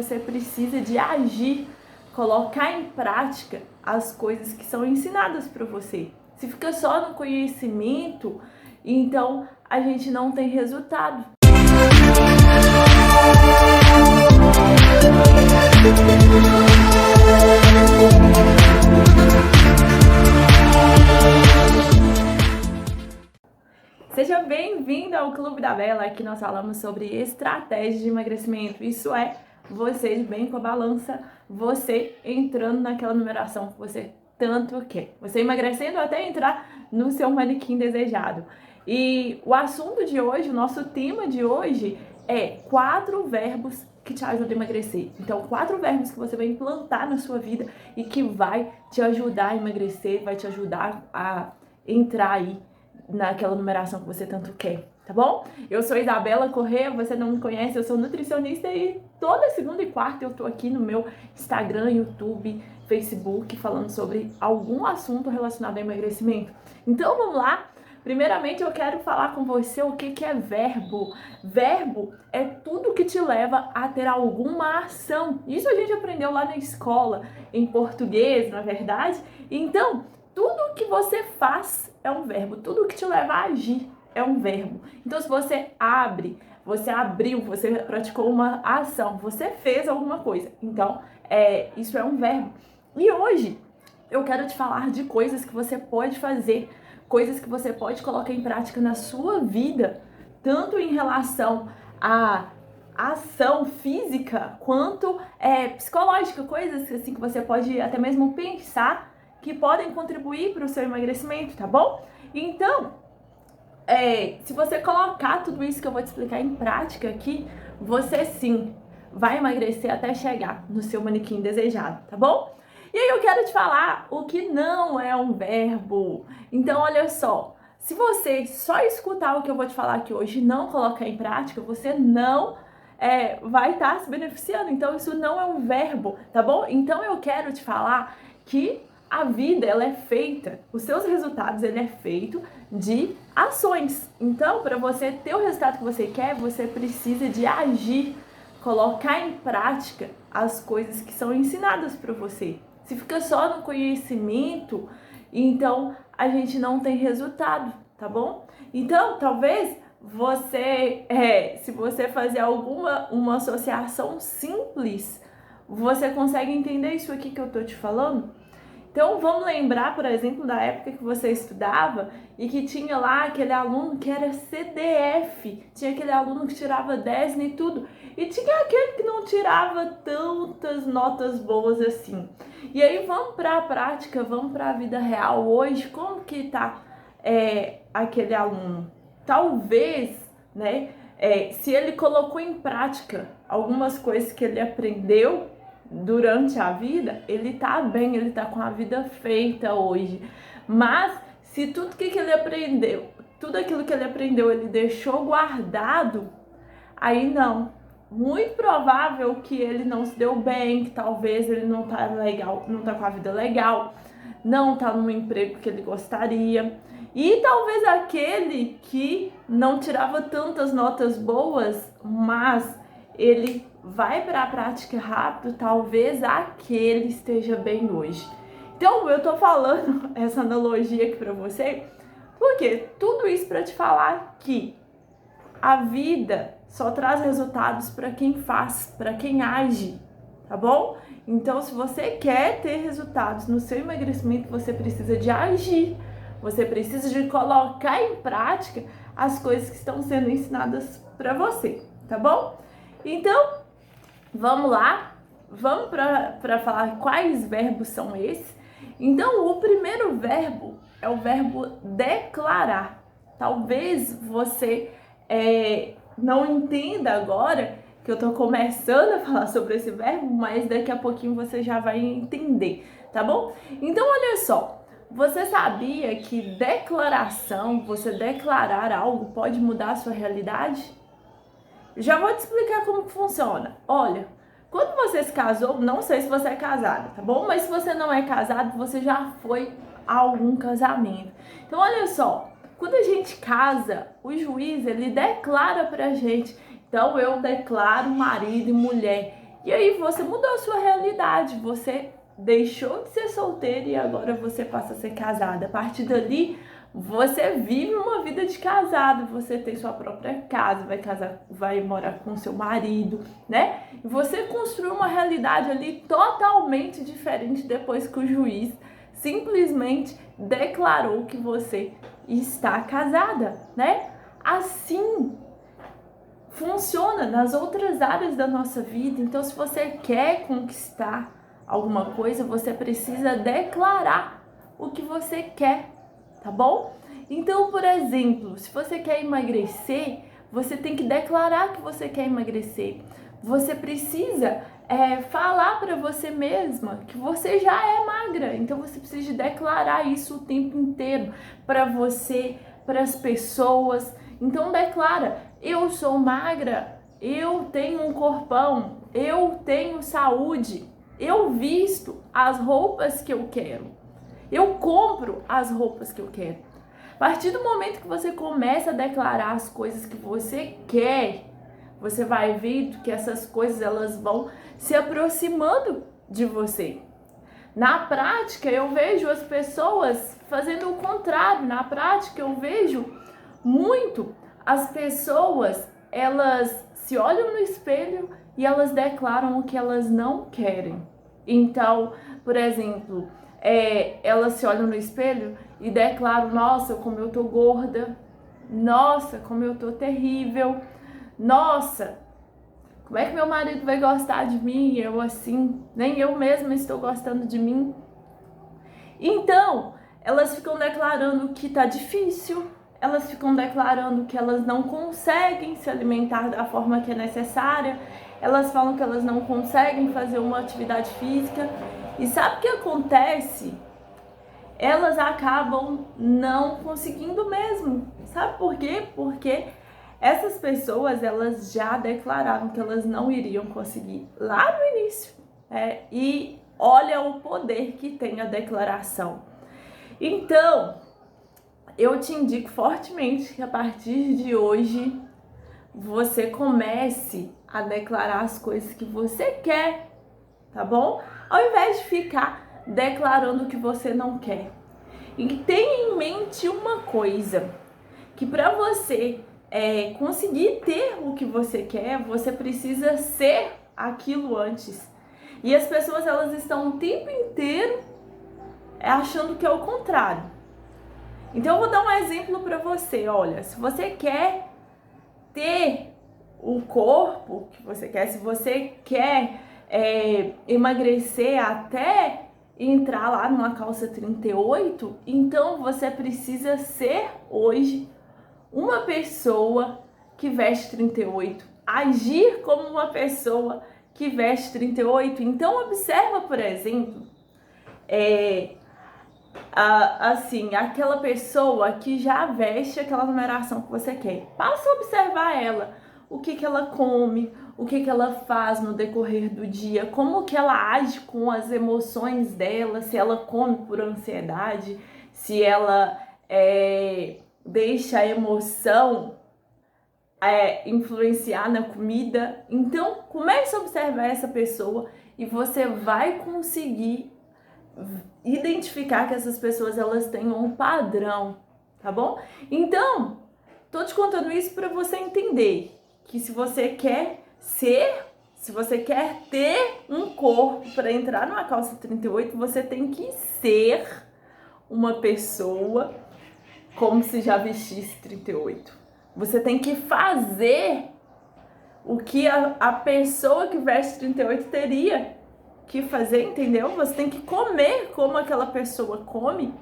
você precisa de agir, colocar em prática as coisas que são ensinadas para você. Se fica só no conhecimento, então a gente não tem resultado. Seja bem-vindo ao Clube da Bela. Aqui nós falamos sobre estratégia de emagrecimento. Isso é você de bem com a balança, você entrando naquela numeração que você tanto quer. Você emagrecendo até entrar no seu manequim desejado. E o assunto de hoje, o nosso tema de hoje é 4 verbos que te ajudam a emagrecer. Então, 4 verbos que você vai implantar na sua vida e que vai te ajudar a emagrecer, vai te ajudar a entrar aí naquela numeração que você tanto quer, tá bom? Eu sou Isabela Corrêa, você não me conhece, eu sou nutricionista e toda segunda e quarta eu tô aqui no meu Instagram, YouTube, Facebook, falando sobre algum assunto relacionado ao emagrecimento. Então vamos lá. Primeiramente eu quero falar com você o que é verbo. Verbo é tudo que te leva a ter alguma ação. Isso a gente aprendeu lá na escola, em português, na verdade. Então, tudo que você faz é um verbo, tudo que te leva a agir é um verbo. Então, se você abre, você abriu, você praticou uma ação, você fez alguma coisa. Então, isso é um verbo. E hoje eu quero te falar de coisas que você pode fazer, coisas que você pode colocar em prática na sua vida, tanto em relação à ação física quanto psicológica, coisas assim que você pode até mesmo pensar que podem contribuir para o seu emagrecimento, tá bom? Então, se você colocar tudo isso que eu vou te explicar em prática aqui, você sim vai emagrecer até chegar no seu manequim desejado, tá bom? E aí eu quero te falar o que não é um verbo. Então, olha só, se você só escutar o que eu vou te falar aqui hoje e não colocar em prática, você não vai estar se beneficiando. Então, isso não é um verbo, tá bom? Então, eu quero te falar que a vida, ela é feita, os seus resultados, ele é feito de ações. Então, para você ter o resultado que você quer, você precisa de agir, colocar em prática as coisas que são ensinadas para você. Se fica só no conhecimento, então a gente não tem resultado, tá bom? Então, talvez você, se você fazer uma associação simples, você consegue entender isso aqui que eu tô te falando? Então, vamos lembrar, por exemplo, da época que você estudava e que tinha lá aquele aluno que era CDF, tinha aquele aluno que tirava 10 em tudo, e tinha aquele que não tirava tantas notas boas assim. E aí, vamos para a prática, vamos para a vida real hoje, como que tá aquele aluno? Talvez, né, se ele colocou em prática algumas coisas que ele aprendeu durante a vida, ele tá bem, ele tá com a vida feita hoje. Mas se tudo que ele aprendeu, tudo aquilo que ele aprendeu, ele deixou guardado, aí não. Muito provável que ele não se deu bem, que talvez ele não tá legal, não tá com a vida legal, não tá no emprego que ele gostaria. E talvez aquele que não tirava tantas notas boas, mas ele vai para a prática rápido, talvez aquele esteja bem hoje. Então, eu tô falando essa analogia aqui para você, porque tudo isso para te falar que a vida só traz resultados para quem faz, para quem age, tá bom? Então, se você quer ter resultados no seu emagrecimento, você precisa de agir, você precisa de colocar em prática as coisas que estão sendo ensinadas para você, tá bom? Então, vamos lá, vamos para falar quais verbos são esses. Então, o primeiro verbo é o verbo declarar. Talvez você não entenda agora que eu tô começando a falar sobre esse verbo, mas daqui a pouquinho você já vai entender, tá bom? Então, olha só, você sabia que declaração, você declarar algo pode mudar a sua realidade? Já vou te explicar como que funciona. Olha, quando você se casou, não sei se você é casada, tá bom? Mas se você não é casado, você já foi a algum casamento. Então, olha só, quando a gente casa, o juiz, ele declara pra gente. Então, eu declaro marido e mulher. E aí você mudou a sua realidade, você deixou de ser solteira e agora você passa a ser casada. A partir dali, você vive uma vida de casado, você tem sua própria casa, vai casar, vai morar com seu marido, né? E você construiu uma realidade ali totalmente diferente depois que o juiz simplesmente declarou que você está casada, né? Assim funciona nas outras áreas da nossa vida. Então, se você quer conquistar alguma coisa, você precisa declarar o que você quer, tá bom? Então, por exemplo, se você quer emagrecer, você tem que declarar que você quer emagrecer. Você precisa falar para você mesma que você já é magra. Então, você precisa declarar isso o tempo inteiro para você, para as pessoas. Então, declara: eu sou magra, eu tenho um corpão, eu tenho saúde, eu visto as roupas que eu quero, eu compro as roupas que eu quero. A partir do momento que você começa a declarar as coisas que você quer, você vai ver que essas coisas elas vão se aproximando de você. Na prática, eu vejo as pessoas fazendo o contrário. Na prática, eu vejo muito as pessoas, elas se olham no espelho e elas declaram o que elas não querem. Então, por exemplo, elas se olham no espelho e declaram: nossa, como eu tô gorda, nossa, como eu tô terrível, nossa, como é que meu marido vai gostar de mim? Eu assim, nem eu mesma estou gostando de mim. Então, elas ficam declarando que tá difícil, elas ficam declarando que elas não conseguem se alimentar da forma que é necessária, elas falam que elas não conseguem fazer uma atividade física. E sabe o que acontece? Elas acabam não conseguindo mesmo. Sabe por quê? Porque essas pessoas, elas já declararam que elas não iriam conseguir lá no início. E olha o poder que tem a declaração. Então, eu te indico fortemente que a partir de hoje você comece a declarar as coisas que você quer, tá bom? Ao invés de ficar declarando o que você não quer. E tenha em mente uma coisa, que para você conseguir ter o que você quer, você precisa ser aquilo antes. E as pessoas, elas estão o tempo inteiro achando que é o contrário. Então eu vou dar um exemplo para você. Olha, se você quer ter o corpo que você quer, se você quer emagrecer até entrar lá numa calça 38, então você precisa ser hoje uma pessoa que veste 38, agir como uma pessoa que veste 38. Então observa, por exemplo, assim, aquela pessoa que já veste aquela numeração que você quer. Passa a observar ela, o que ela come, o que ela faz no decorrer do dia, como que ela age com as emoções dela, se ela come por ansiedade, se ela deixa a emoção influenciar na comida. Então, comece a observar essa pessoa e você vai conseguir identificar que essas pessoas, elas têm um padrão, tá bom? Então, tô te contando isso para você entender que se você quer se você quer ter um corpo para entrar numa calça 38, você tem que ser uma pessoa como se já vestisse 38. Você tem que fazer o que a pessoa que veste 38 teria que fazer, entendeu? Você tem que comer como aquela pessoa come.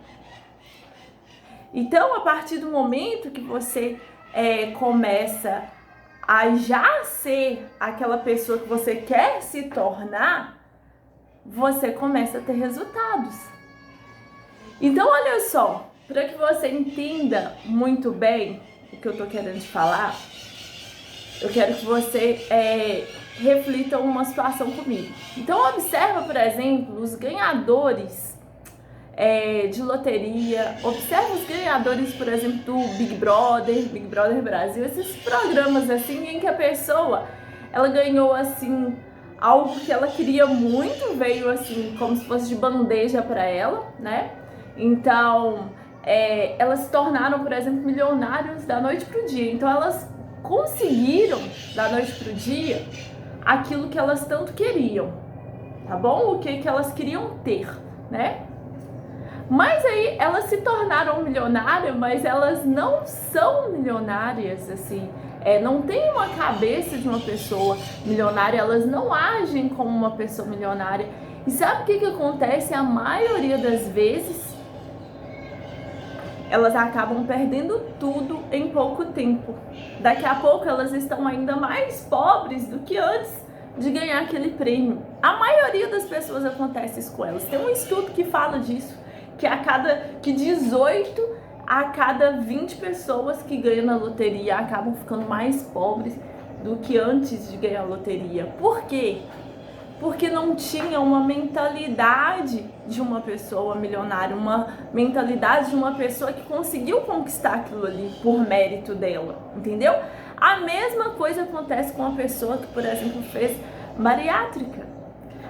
Então, a partir do momento que você começa a já ser aquela pessoa que você quer se tornar, você começa a ter resultados. Então, olha só, para que você entenda muito bem o que eu tô querendo te falar, eu quero que você reflita uma situação comigo. Então, observa, por exemplo, os ganhadores de loteria. Observa os ganhadores, por exemplo, do Big Brother Brasil. Esses programas, assim, em que a pessoa, ela ganhou, assim, algo que ela queria muito veio assim, como se fosse de bandeja para ela, né? Então, elas se tornaram, por exemplo, milionários da noite pro dia. Então, elas conseguiram, da noite pro dia, aquilo que elas tanto queriam, tá bom? O que elas queriam ter, né? Mas aí elas se tornaram milionárias, mas elas não são milionárias, assim. Não tem uma cabeça de uma pessoa milionária, elas não agem como uma pessoa milionária. E sabe o que acontece? A maioria das vezes, elas acabam perdendo tudo em pouco tempo. Daqui a pouco elas estão ainda mais pobres do que antes de ganhar aquele prêmio. A maioria das pessoas acontece isso com elas. Tem um estudo que fala disso, que 18 a cada 20 pessoas que ganham na loteria acabam ficando mais pobres do que antes de ganhar a loteria. Por quê? Porque não tinha uma mentalidade de uma pessoa milionária, uma mentalidade de uma pessoa que conseguiu conquistar aquilo ali por mérito dela, entendeu? A mesma coisa acontece com a pessoa que, por exemplo, fez bariátrica.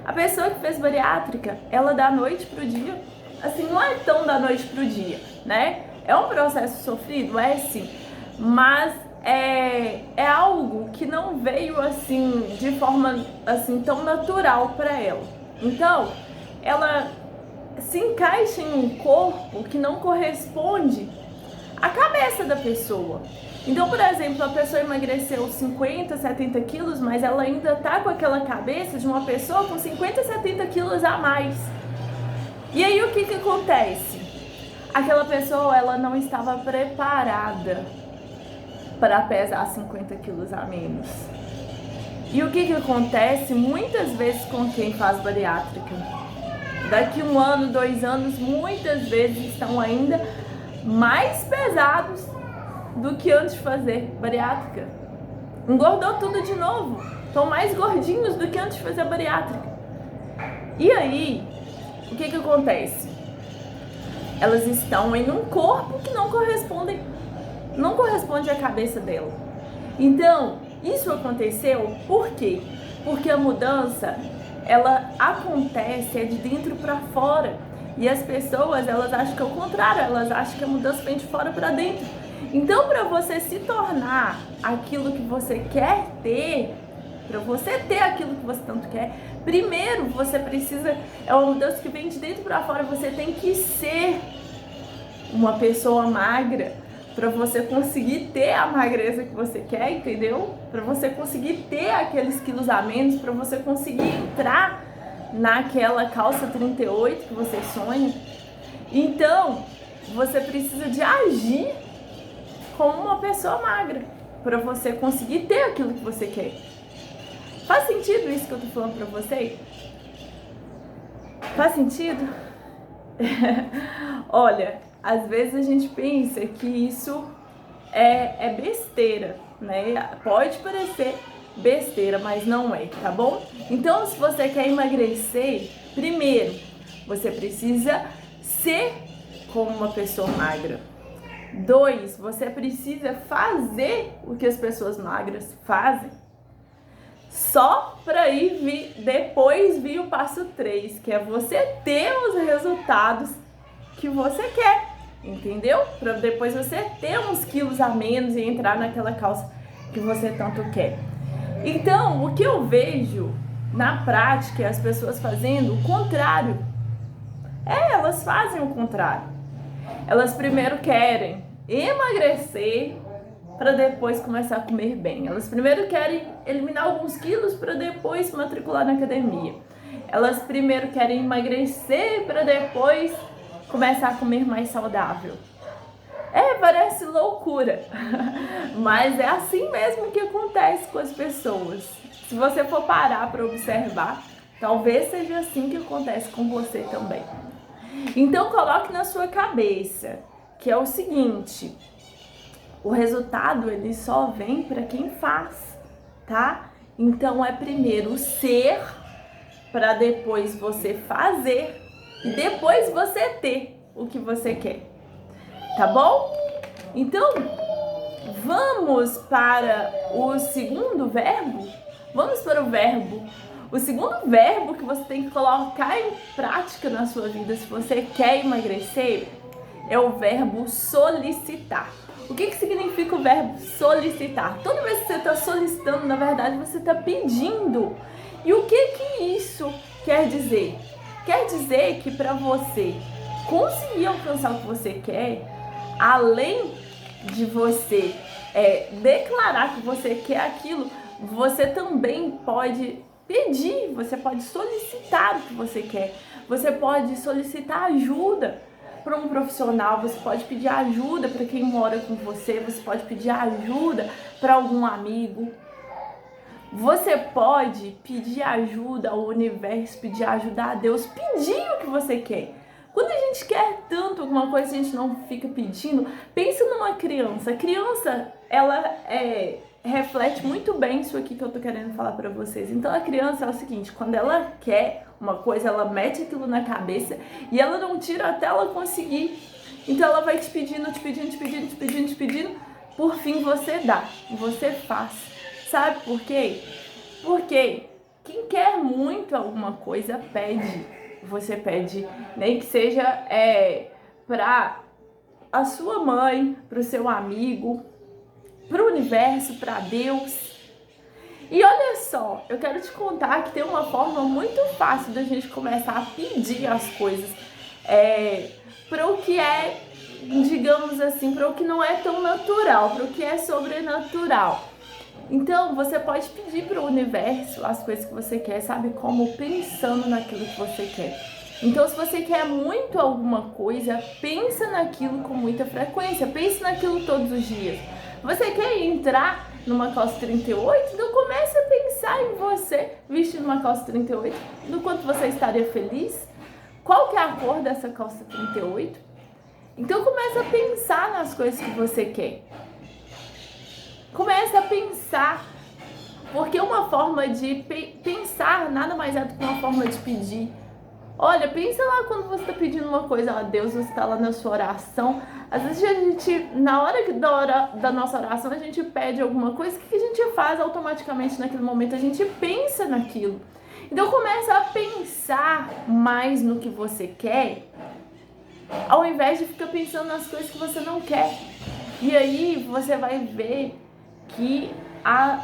A pessoa que fez bariátrica, ela da noite pro dia, assim, não é tão da noite pro dia, né? É um processo sofrido, sim, mas é algo que não veio assim de forma assim tão natural para ela. Então, ela se encaixa em um corpo que não corresponde à cabeça da pessoa. Então, por exemplo, a pessoa emagreceu 50, 70 quilos, mas ela ainda tá com aquela cabeça de uma pessoa com 50, 70 quilos a mais. E aí o que acontece? Aquela pessoa, ela não estava preparada para pesar 50 quilos a menos. E o que acontece muitas vezes com quem faz bariátrica? Daqui 1 ano, 2 anos, muitas vezes estão ainda mais pesados do que antes de fazer bariátrica. Engordou tudo de novo. Estão mais gordinhos do que antes de fazer bariátrica. E aí, o que acontece? Elas estão em um corpo que não corresponde à cabeça dela. Então, isso aconteceu por quê? Porque a mudança, ela acontece de dentro para fora. E as pessoas, elas acham que é o contrário, elas acham que a mudança vem de fora para dentro. Então, para você se tornar aquilo que você quer ter, para você ter aquilo que você tanto quer, primeiro você precisa, é uma mudança que vem de dentro para fora, você tem que ser uma pessoa magra para você conseguir ter a magreza que você quer, entendeu? Para você conseguir ter aqueles quilos a menos, para você conseguir entrar naquela calça 38 que você sonha. Então, você precisa de agir como uma pessoa magra para você conseguir ter aquilo que você quer. Faz sentido isso que eu tô falando pra vocês? Faz sentido? Olha, às vezes a gente pensa que isso é besteira, né? Pode parecer besteira, mas não é, tá bom? Então, se você quer emagrecer, primeiro, você precisa ser como uma pessoa magra. 2, você precisa fazer o que as pessoas magras fazem. Só para depois vir o passo 3, que é você ter os resultados que você quer, entendeu? Para depois você ter uns quilos a menos e entrar naquela calça que você tanto quer. Então, o que eu vejo na prática é as pessoas fazendo o contrário. Elas fazem o contrário. Elas primeiro querem emagrecer para depois começar a comer bem. Elas primeiro querem eliminar alguns quilos para depois se matricular na academia. Elas primeiro querem emagrecer para depois começar a comer mais saudável. Parece loucura, mas é assim mesmo que acontece com as pessoas. Se você for parar para observar, talvez seja assim que acontece com você também. Então coloque na sua cabeça que é o seguinte: o resultado ele só vem para quem faz, tá? Então é primeiro ser para depois você fazer e depois você ter o que você quer, tá bom? Então vamos para o segundo verbo? Vamos para o verbo O segundo verbo que você tem que colocar em prática na sua vida se você quer emagrecer é o verbo solicitar. O que significa o verbo solicitar? Toda vez que você está solicitando, na verdade, você está pedindo. E o que isso quer dizer? Quer dizer que para você conseguir alcançar o que você quer, além de você declarar que você quer aquilo, você também pode pedir, você pode solicitar o que você quer. Você pode solicitar ajuda para um profissional, você pode pedir ajuda para quem mora com você, você pode pedir ajuda para algum amigo. Você pode pedir ajuda ao universo, pedir ajuda a Deus, pedir o que você quer. Quando a gente quer tanto alguma coisa, a gente não fica pedindo. Pensa numa criança. A criança, ela reflete muito bem isso aqui que eu tô querendo falar pra vocês. Então a criança é o seguinte, quando ela quer uma coisa, ela mete aquilo na cabeça e ela não tira até ela conseguir. Então ela vai te pedindo, te pedindo, te pedindo, te pedindo, te pedindo. Por fim você dá, você faz. Sabe por quê? Porque quem quer muito alguma coisa pede. Você pede, nem que seja para a sua mãe, para o seu amigo, para o universo, para Deus. E olha só, eu quero te contar que tem uma forma muito fácil da gente começar a pedir as coisas para o que é, digamos assim, para o que não é tão natural, para o que é sobrenatural. Então, você pode pedir para o universo as coisas que você quer, sabe como? Pensando naquilo que você quer. Então, se você quer muito alguma coisa, pensa naquilo com muita frequência, pense naquilo todos os dias. Você quer entrar numa calça 38? Então, comece a pensar em você vestindo uma calça 38, do quanto você estaria feliz. Qual que é a cor dessa calça 38? Então, comece a pensar nas coisas que você quer. Comece a pensar, porque uma forma de pensar nada mais é do que uma forma de pedir. Olha, pensa lá quando você está pedindo uma coisa a Deus, você está lá na sua oração. Às vezes a gente, na hora da nossa oração, a gente pede alguma coisa, o que a gente faz automaticamente naquele momento? A gente pensa naquilo. Então começa a pensar mais no que você quer, ao invés de ficar pensando nas coisas que você não quer. E aí você vai ver que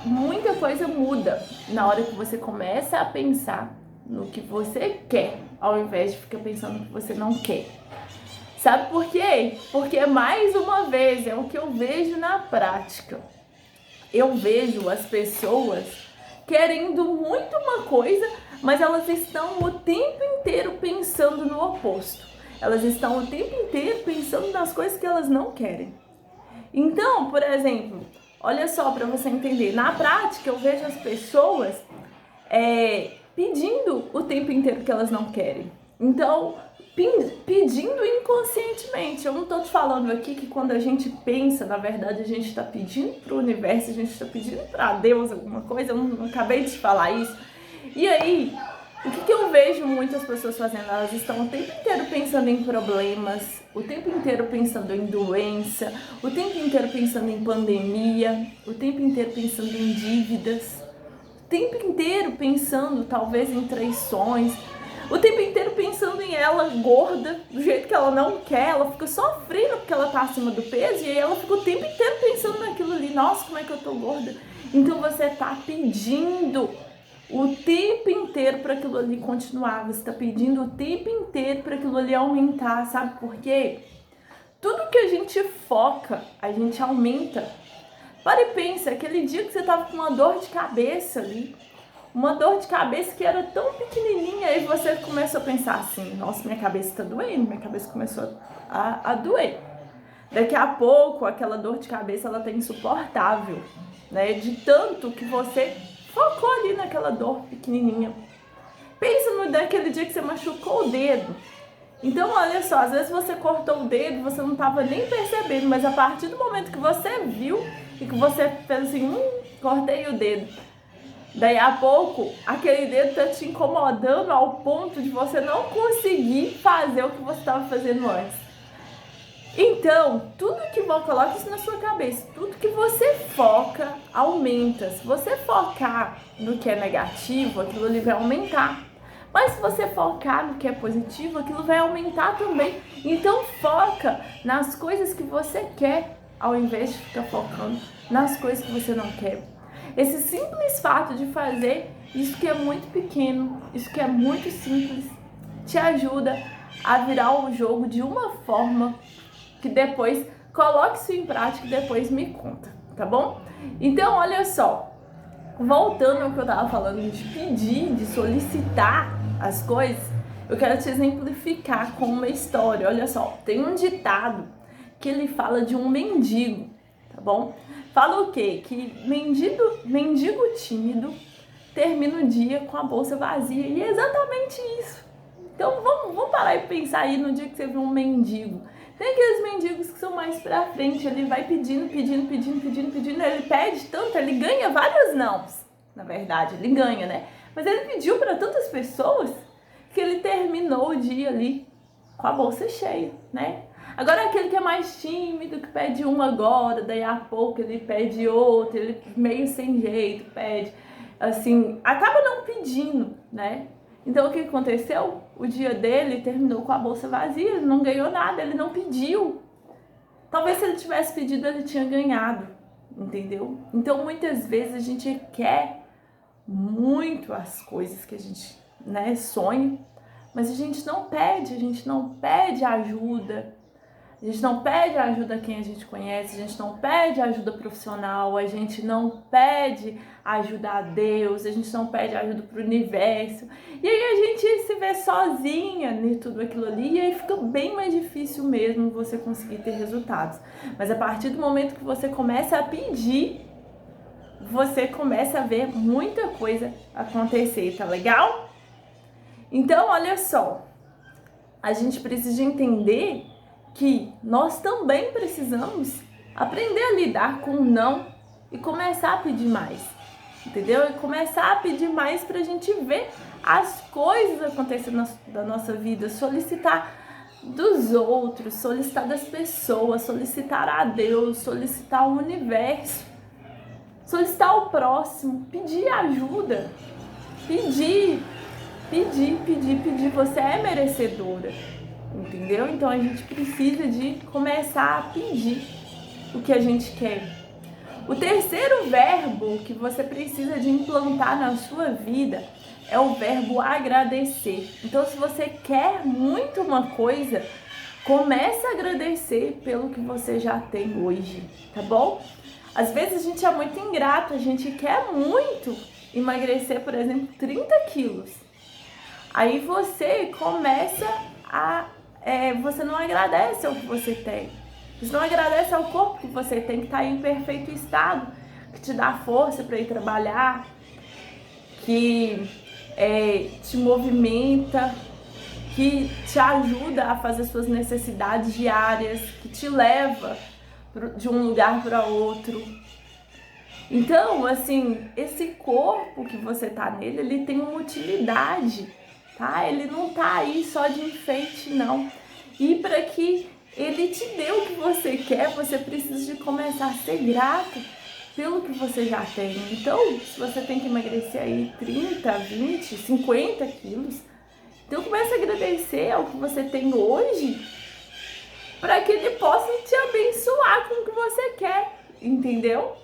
muita coisa muda na hora que você começa a pensar no que você quer, ao invés de ficar pensando no que você não quer. Sabe por quê? Porque, mais uma vez, é o que eu vejo na prática. Eu vejo as pessoas querendo muito uma coisa, mas elas estão o tempo inteiro pensando no oposto. Elas estão o tempo inteiro pensando nas coisas que elas não querem. Então, por exemplo, olha só para você entender, na prática eu vejo as pessoas pedindo o tempo inteiro que elas não querem. Então, pedindo inconscientemente. Eu não estou te falando aqui que quando a gente pensa, na verdade, a gente está pedindo para o universo, a gente está pedindo para Deus alguma coisa, eu não acabei de falar isso. E aí, o que eu vejo muitas pessoas fazendo? Elas estão o tempo inteiro pensando em problemas, o tempo inteiro pensando em doença, o tempo inteiro pensando em pandemia, o tempo inteiro pensando em dívidas, o tempo inteiro pensando talvez em traições, o tempo inteiro pensando em ela gorda, do jeito que ela não quer, ela fica sofrendo porque ela tá acima do peso e aí ela fica o tempo inteiro pensando naquilo ali, nossa, como é que eu tô gorda? Então você tá pedindo o tempo inteiro para aquilo ali continuar, você está pedindo o tempo inteiro para aquilo ali aumentar, sabe por quê? Tudo que a gente foca, a gente aumenta. Para e pensa, aquele dia que você estava com uma dor de cabeça ali, uma dor de cabeça que era tão pequenininha, aí você começou a pensar assim, nossa, minha cabeça está doendo, minha cabeça começou a doer. Daqui a pouco, aquela dor de cabeça, ela tá insuportável, né? De tanto que você focou ali naquela dor pequenininha. Pensa naquele dia que você machucou o dedo. Então, olha só, às vezes você cortou o dedo, você não estava nem percebendo, mas a partir do momento que você viu e que você fez assim, cortei o dedo, daí a pouco, aquele dedo tá te incomodando ao ponto de você não conseguir fazer o que você estava fazendo antes. Então, coloca isso na sua cabeça, tudo que você foca, aumenta. Se você focar no que é negativo, aquilo ali vai aumentar. Mas se você focar no que é positivo, aquilo vai aumentar também. Então, foca nas coisas que você quer, ao invés de ficar focando nas coisas que você não quer. Esse simples fato de fazer isso que é muito pequeno, isso que é muito simples, te ajuda a virar o jogo de uma forma que depois coloque isso em prática e depois me conta, tá bom? Então, olha só, voltando ao que eu tava falando de pedir, de solicitar as coisas, eu quero te exemplificar com uma história. Olha só, tem um ditado que ele fala de um mendigo, tá bom? Fala o quê? Que mendigo tímido termina o dia com a bolsa vazia, e é exatamente isso. Então vamos parar e pensar aí no dia que você viu um mendigo. Tem aqueles mendigos que são mais pra frente, ele vai pedindo, ele pede tanto, ele ganha vários nãos. Na verdade, ele ganha, né? Mas ele pediu para tantas pessoas que ele terminou o dia ali com a bolsa cheia, né? Agora aquele que é mais tímido, que pede um agora, daí a pouco ele pede outro, ele meio sem jeito pede, assim, acaba não pedindo, né? Então o que aconteceu? O dia dele terminou com a bolsa vazia, ele não ganhou nada, ele não pediu. Talvez se ele tivesse pedido, ele tinha ganhado, entendeu? Então muitas vezes a gente quer muito as coisas que a gente, né, sonha, mas a gente não pede ajuda. A gente não pede ajuda a quem a gente conhece, a gente não pede ajuda profissional, a gente não pede ajuda a Deus, a gente não pede ajuda pro universo. E aí a gente se vê sozinha em tudo aquilo ali, e aí fica bem mais difícil mesmo você conseguir ter resultados. Mas a partir do momento que você começa a pedir, você começa a ver muita coisa acontecer, tá legal? Então, olha só, a gente precisa entender que nós também precisamos aprender a lidar com o não e começar a pedir mais, entendeu? E começar a pedir mais pra gente ver as coisas acontecendo da nossa vida, solicitar dos outros, solicitar das pessoas, solicitar a Deus, solicitar o universo, solicitar o próximo, pedir ajuda, pedir, você é merecedora. Entendeu? Então a gente precisa de começar a pedir o que a gente quer. O terceiro verbo que você precisa de implantar na sua vida é o verbo agradecer. Então, se você quer muito uma coisa, comece a agradecer pelo que você já tem hoje, tá bom? Às vezes a gente é muito ingrato, a gente quer muito emagrecer, por exemplo, 30 quilos. Aí você começa a você não agradece ao que você tem. Você não agradece ao corpo que você tem, que está em perfeito estado, que te dá força para ir trabalhar, que te movimenta, que te ajuda a fazer suas necessidades diárias, que te leva de um lugar para outro. Então, assim, esse corpo que você tá nele, ele tem uma utilidade, tá? Ele não tá aí só de enfeite, não. E para que ele te dê o que você quer, você precisa de começar a ser grato pelo que você já tem. Então, se você tem que emagrecer aí 30, 20, 50 quilos, então comece a agradecer ao que você tem hoje, para que ele possa te abençoar com o que você quer, entendeu?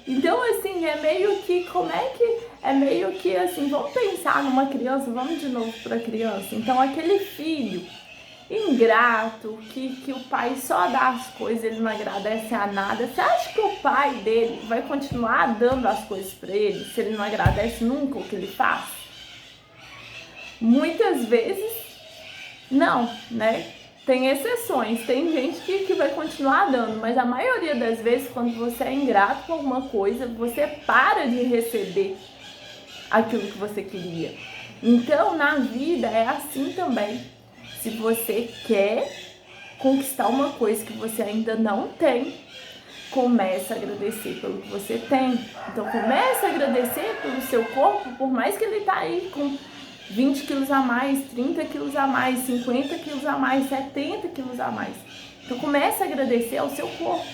Então, assim, é meio que assim, vamos pensar numa criança, vamos de novo para a criança. Então, aquele filho ingrato, que o pai só dá as coisas, ele não agradece a nada. Você acha que o pai dele vai continuar dando as coisas para ele se ele não agradece nunca o que ele faz? Muitas vezes, não, né? Tem exceções, tem gente que vai continuar dando, mas a maioria das vezes, quando você é ingrato com alguma coisa, você para de receber aquilo que você queria. Então, na vida é assim também. Se você quer conquistar uma coisa que você ainda não tem, comece a agradecer pelo que você tem. Então, comece a agradecer pelo seu corpo, por mais que ele tá aí com 20 quilos a mais, 30 quilos a mais, 50 quilos a mais, 70 quilos a mais. Então comece a agradecer ao seu corpo.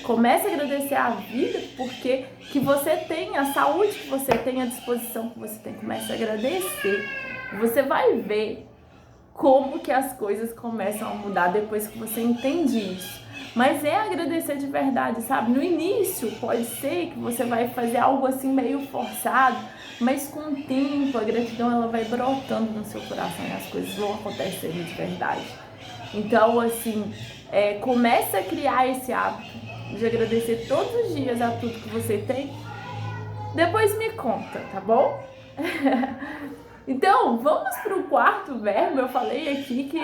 Comece a agradecer a vida porque que você tem, a saúde que você tem, a disposição que você tem. Comece a agradecer. Você vai ver como que as coisas começam a mudar depois que você entende isso. Mas é agradecer de verdade, sabe? No início pode ser que você vai fazer algo assim meio forçado, mas com o tempo a gratidão ela vai brotando no seu coração e as coisas vão acontecendo de verdade. Então, assim, comece a criar esse hábito de agradecer todos os dias a tudo que você tem. Depois me conta, tá bom? Então, vamos para o quarto verbo. Eu falei aqui que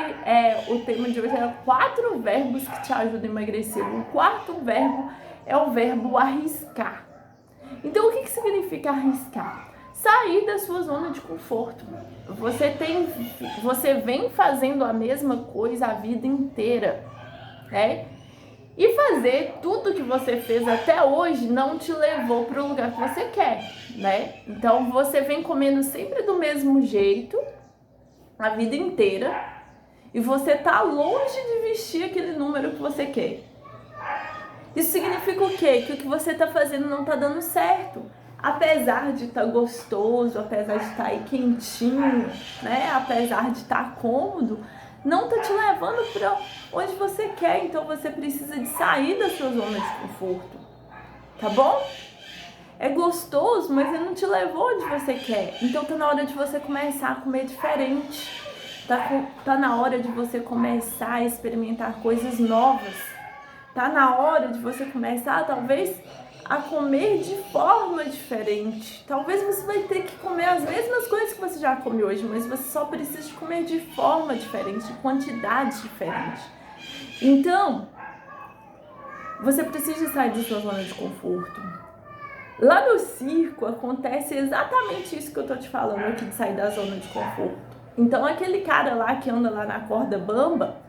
o tema de hoje era 4 verbos que te ajudam a emagrecer. O quarto verbo é o verbo arriscar. Então, o que significa arriscar? Sair da sua zona de conforto. Você vem fazendo a mesma coisa a vida inteira, né? E fazer tudo que você fez até hoje não te levou para o lugar que você quer, né? Então você vem comendo sempre do mesmo jeito a vida inteira e você tá longe de vestir aquele número que você quer. Isso significa o quê? Que o que você tá fazendo não tá dando certo. Apesar de estar gostoso, apesar de estar aí quentinho, né? Apesar de estar cômodo, não tá te levando para onde você quer. Então você precisa de sair da sua zona de conforto, tá bom? É gostoso, mas ele não te levou onde você quer. Então tá na hora de você começar a comer diferente. Tá na hora de você começar a experimentar coisas novas. Tá na hora de você começar, talvez, a comer de forma diferente. Talvez você vai ter que comer as mesmas coisas que você já come hoje, mas você só precisa de comer de forma diferente, de quantidade diferente. Então, você precisa sair da sua zona de conforto. Lá no circo acontece exatamente isso que eu tô te falando aqui, de sair da zona de conforto. Então, aquele cara lá que anda lá na corda bamba,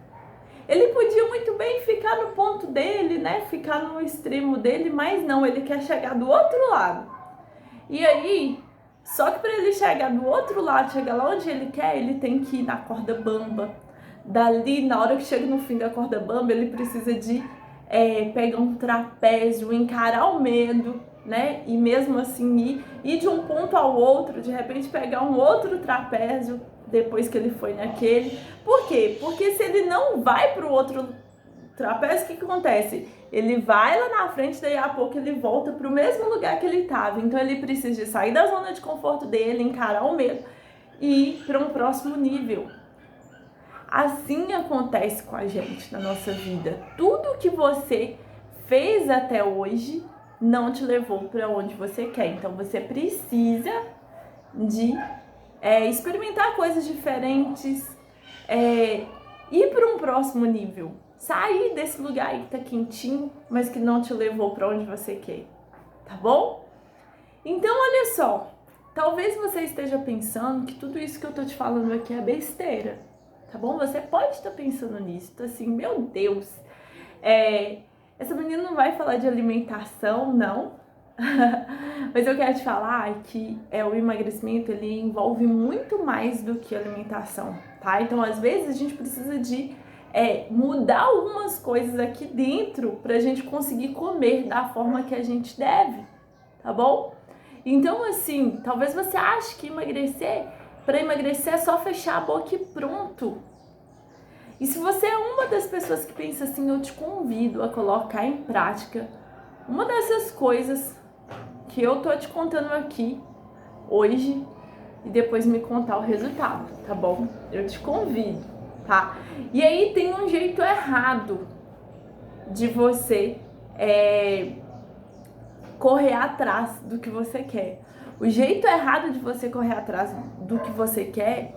ele podia muito bem ficar no ponto dele, né? Ficar no extremo dele, mas não, ele quer chegar do outro lado. E aí, só que para ele chegar do outro lado, chegar lá onde ele quer, ele tem que ir na corda bamba. Dali, na hora que chega no fim da corda bamba, ele precisa de pegar um trapézio, encarar o medo, né? E mesmo assim ir de um ponto ao outro, de repente pegar um outro trapézio, depois que ele foi naquele. Por quê? Porque se ele não vai para o outro trapézio, o que acontece? Ele vai lá na frente, daí a pouco ele volta para o mesmo lugar que ele estava. Então ele precisa de sair da zona de conforto dele, encarar o medo e ir para um próximo nível. Assim acontece com a gente na nossa vida. Tudo que você fez até hoje não te levou para onde você quer. Então você precisa de experimentar coisas diferentes, ir para um próximo nível, sair desse lugar aí que tá quentinho, mas que não te levou para onde você quer, tá bom? Então olha só, talvez você esteja pensando que tudo isso que eu tô te falando aqui é besteira, tá bom? Você pode estar pensando nisso, tá assim, meu Deus, essa menina não vai falar de alimentação, não. Mas eu quero te falar que o emagrecimento ele envolve muito mais do que alimentação, tá? Então às vezes a gente precisa de mudar algumas coisas aqui dentro pra gente conseguir comer da forma que a gente deve, tá bom? Então assim, talvez você ache que para emagrecer é só fechar a boca e pronto. E se você é uma das pessoas que pensa assim, eu te convido a colocar em prática uma dessas coisas que eu tô te contando aqui hoje e depois me contar o resultado, tá bom? Eu te convido, tá? E aí tem um jeito errado de você correr atrás do que você quer. O jeito errado de você correr atrás do que você quer,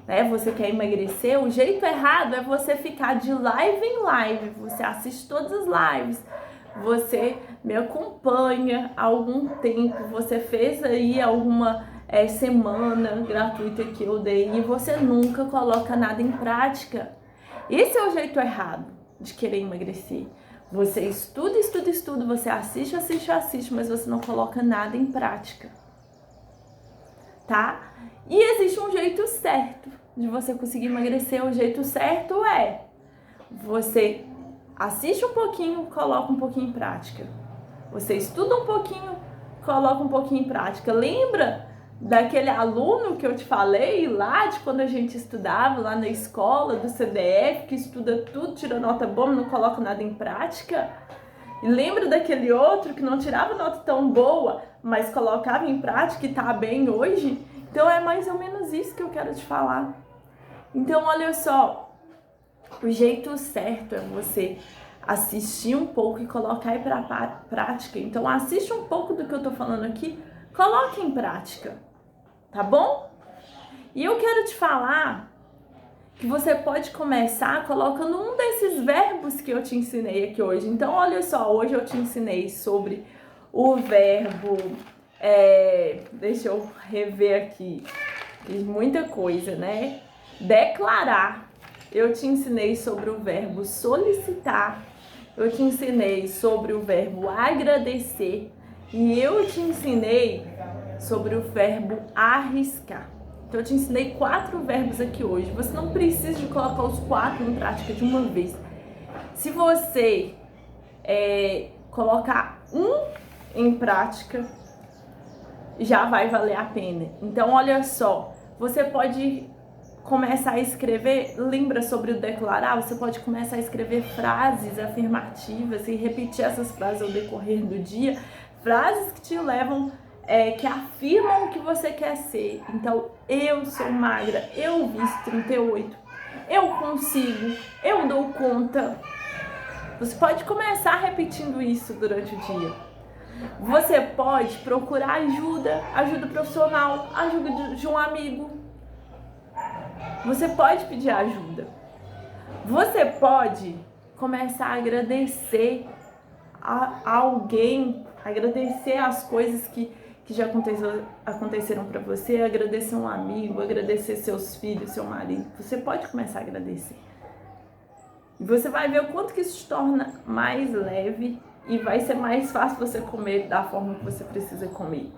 né? Você quer emagrecer, o jeito errado é você ficar de live em live, você assiste todas as lives, você me acompanha há algum tempo, você fez aí alguma semana gratuita que eu dei e você nunca coloca nada em prática. Esse é o jeito errado de querer emagrecer. Você estuda, estuda, estuda, você assiste, assiste, assiste, mas você não coloca nada em prática, tá? E existe um jeito certo de você conseguir emagrecer. O jeito certo é Você assiste um pouquinho, coloca um pouquinho em prática. Você estuda um pouquinho, coloca um pouquinho em prática. Lembra daquele aluno que eu te falei lá de quando a gente estudava lá na escola do CDF, que estuda tudo, tira nota boa, mas não coloca nada em prática? E lembra daquele outro que não tirava nota tão boa, mas colocava em prática e tá bem hoje? Então é mais ou menos isso que eu quero te falar. Então olha só, o jeito certo é você assistir um pouco e colocar aí pra prática. Então assiste um pouco do que eu tô falando aqui, coloque em prática, tá bom? E eu quero te falar que você pode começar colocando um desses verbos que eu te ensinei aqui hoje. Então, olha só, hoje eu te ensinei sobre o verbo... deixa eu rever aqui. Fiz muita coisa, né? Declarar. Eu te ensinei sobre o verbo solicitar. Eu te ensinei sobre o verbo agradecer. E eu te ensinei sobre o verbo arriscar. Então eu te ensinei 4 verbos aqui hoje. Você não precisa de colocar os 4 em prática de uma vez. Se você colocar um em prática, já vai valer a pena. Então olha só, você pode começar a escrever, lembra sobre o declarar? Você pode começar a escrever frases afirmativas e repetir essas frases ao decorrer do dia. Frases que te levam... que afirmam o que você quer ser. Então, eu sou magra, eu visto 38, eu consigo, eu dou conta. Você pode começar repetindo isso durante o dia. Você pode procurar ajuda profissional, ajuda de um amigo. Você pode pedir ajuda. Você pode começar a agradecer a alguém, agradecer as coisas que já aconteceram para você, agradecer um amigo, agradecer seus filhos, seu marido. Você pode começar a agradecer. E você vai ver o quanto que isso te torna mais leve e vai ser mais fácil você comer da forma que você precisa comer.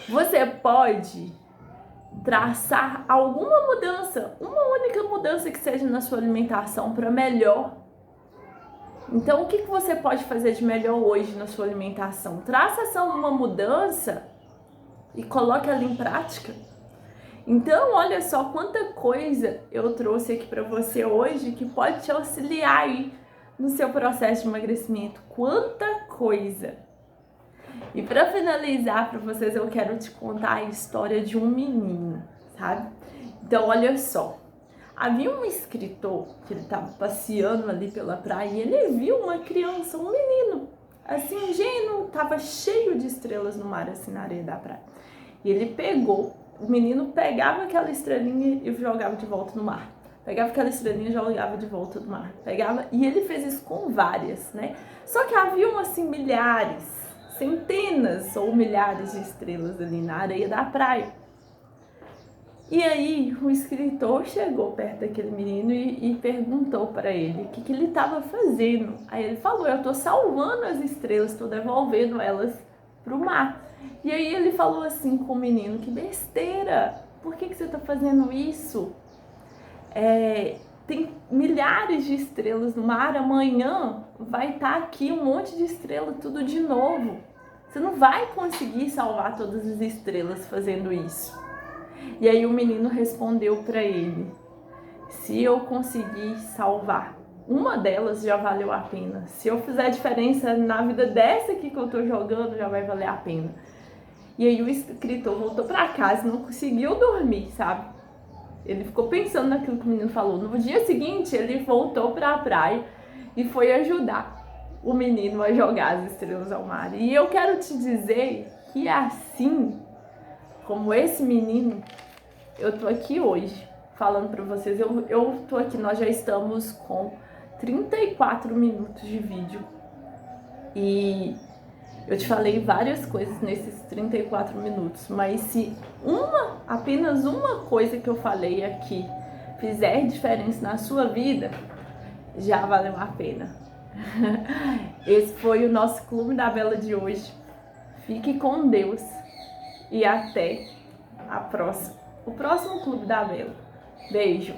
Você pode traçar alguma mudança, uma única mudança que seja na sua alimentação para melhor. Então, o que você pode fazer de melhor hoje na sua alimentação? Traça uma mudança e coloque ela em prática. Então, olha só quanta coisa eu trouxe aqui para você hoje que pode te auxiliar aí no seu processo de emagrecimento. Quanta coisa! E para finalizar para vocês, eu quero te contar a história de um menino, sabe? Então, olha só. Havia um escritor que ele estava passeando ali pela praia e ele viu uma criança, um menino, assim, ingênuo, estava cheio de estrelas no mar, assim, na areia da praia. E ele pegou, o menino pegava aquela estrelinha e jogava de volta no mar. Pegava aquela estrelinha e jogava de volta no mar. Pegava, e ele fez isso com várias, né? Só que haviam, assim, milhares, centenas ou milhares de estrelas ali na areia da praia. E aí o escritor chegou perto daquele menino e perguntou para ele o que ele estava fazendo. Aí ele falou, eu estou salvando as estrelas, estou devolvendo elas para o mar. E aí ele falou assim com o menino, que besteira, por que você está fazendo isso? Tem milhares de estrelas no mar, amanhã vai estar aqui um monte de estrelas, tudo de novo. Você não vai conseguir salvar todas as estrelas fazendo isso. E aí o menino respondeu para ele, se eu conseguir salvar uma delas, já valeu a pena. Se eu fizer diferença na vida dessa aqui que eu tô jogando, já vai valer a pena. E aí o escritor voltou para casa e não conseguiu dormir, sabe? Ele ficou pensando naquilo que o menino falou. No dia seguinte, ele voltou para a praia e foi ajudar o menino a jogar as estrelas ao mar. E eu quero te dizer que assim como esse menino, eu tô aqui hoje falando para vocês. Eu tô aqui, nós já estamos com 34 minutos de vídeo. E eu te falei várias coisas nesses 34 minutos, mas se apenas uma coisa que eu falei aqui fizer diferença na sua vida, já valeu a pena. Esse foi o nosso Clube da Bela de hoje. Fique com Deus e até o próximo Clube da Bela. Beijo!